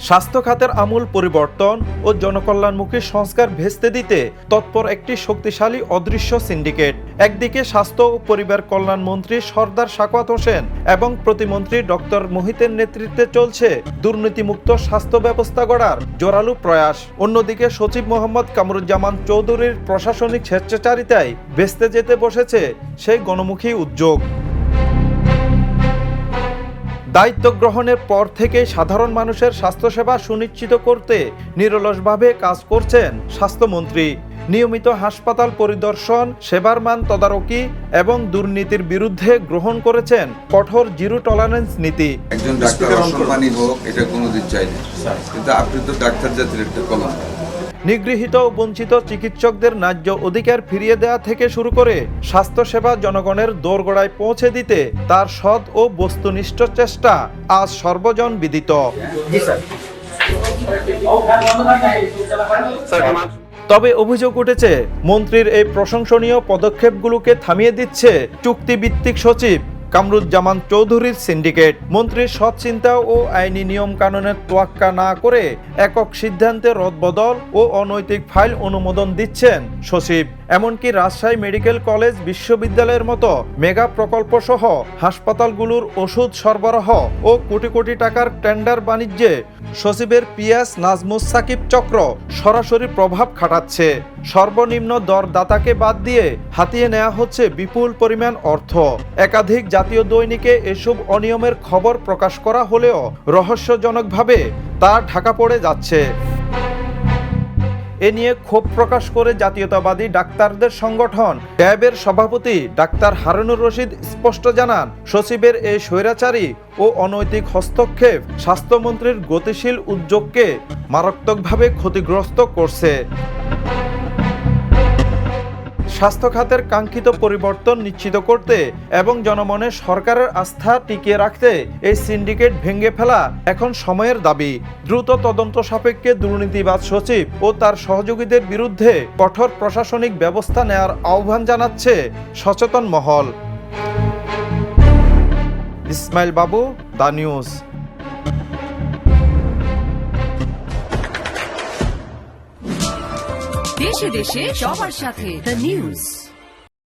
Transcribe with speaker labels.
Speaker 1: স্বাস্থ্য খাতের আমূল পরিবর্তন ও জনকল্যাণমুখী সংস্কার ভেস্তে দিতে তৎপর একটি শক্তিশালী অদৃশ্য সিন্ডিকেট। একদিকে স্বাস্থ্য ও পরিবার কল্যাণ মন্ত্রী সরদার সাখাওয়াত হোসেন এবং প্রতিমন্ত্রী ডক্টর মোহিতের নেতৃত্বে চলছে দুর্নীতিমুক্ত স্বাস্থ্য ব্যবস্থা গড়ার জোরালো প্রয়াস। অন্যদিকে সচিব মোহাম্মদ কামরুজ্জামান চৌধুরীর প্রশাসনিক স্বেচ্ছাচারিতায় ভেস্তে যেতে বসেছে সেই গণমুখী উদ্যোগ। দায়িত্ব গ্রহণের পর থেকে সাধারণ মানুষের স্বাস্থ্যসেবা সুনিশ্চিত করতে নিরলসভাবে কাজ করছেন স্বাস্থ্যমন্ত্রী। নিয়মিত হাসপাতাল পরিদর্শন, সেবার মান তদারকি এবং দুর্নীতির বিরুদ্ধে গ্রহণ করেছেন কঠোর জিরো টলারেন্স নীতি।
Speaker 2: একজন ডাক্তার অসম্মানী হোক এটা কোনোদিন চাই না, কিন্তু আপনি তো ডাক্তার জাতির একটা কলম।
Speaker 1: নিগৃহীত ও বঞ্চিত চিকিৎসকদের ন্যায্য অধিকার ফিরিয়ে দেওয়া থেকে শুরু করে স্বাস্থ্যসেবা জনগণের দোরগোড়ায় পৌঁছে দিতে তার সৎ ও বস্তুনিষ্ঠ চেষ্টা আজ সর্বজন বিদিত। তবে অভিযোগ উঠেছে, মন্ত্রীর এই প্রশংসনীয় পদক্ষেপগুলোকে থামিয়ে দিচ্ছে চুক্তিভিত্তিক সচিব কামরুজ্জামান চৌধুরীর সিন্ডিকেট। মন্ত্রীর সৎ চিন্তা ও আইনি নিয়ম কানুনের তোয়াক্কা না করে একক সিদ্ধান্তে রদবদল ও অনৈতিক ফাইল অনুমোদন দিচ্ছেন সচিব। এমনকি রাজশাহী মেডিকেল কলেজ বিশ্ববিদ্যালয়ের মতো মেগা প্রকল্প সহ হাসপাতালগুলোর ওষুধ সরবরাহ ও কোটি কোটি টাকার টেন্ডার বাণিজ্যে সচিবের পিয়াস নাজমুস সাকিব চক্র সরাসরি প্রভাব খাটাচ্ছে। সর্বনিম্ন দরদাতাকে বাদ দিয়ে হাতিয়ে নেওয়া হচ্ছে বিপুল পরিমাণ অর্থ। একাধিক জাতীয় দৈনিকে এসব অনিয়মের খবর প্রকাশ করা হলেও রহস্যজনকভাবে তা ঢাকা পড়ে যাচ্ছে। এ নিয়ে ক্ষোভ প্রকাশ করে জাতীয়তাবাদী ডাক্তারদের সংগঠন ড্যাবের সভাপতি ডাক্তার হারুনুর রশিদ স্পষ্ট জানান, সচিবের এই স্বৈরাচারী ও অনৈতিক হস্তক্ষেপ স্বাস্থ্যমন্ত্রীর গতিশীল উদ্যোগকে মারাত্মকভাবে ক্ষতিগ্রস্ত করছে। স্বাস্থ্য খাতের কাঙ্ক্ষিত পরিবর্তন নিশ্চিত করতে এবং জনমনে সরকারের আস্থা টিকিয়ে রাখতে এই সিন্ডিকেট ভেঙে ফেলা এখন সময়ের দাবি। দ্রুত তদন্ত সাপেক্ষে দুর্নীতিবাজ সচিব ও তার সহযোগীদের বিরুদ্ধে কঠোর প্রশাসনিক ব্যবস্থা নেওয়ার আহ্বান জানাচ্ছে সচেতন মহল। ইসমাইল বাবু, দা নিউজ।
Speaker 3: দেশে দেশে সবার সাথে দ্য নিউজ।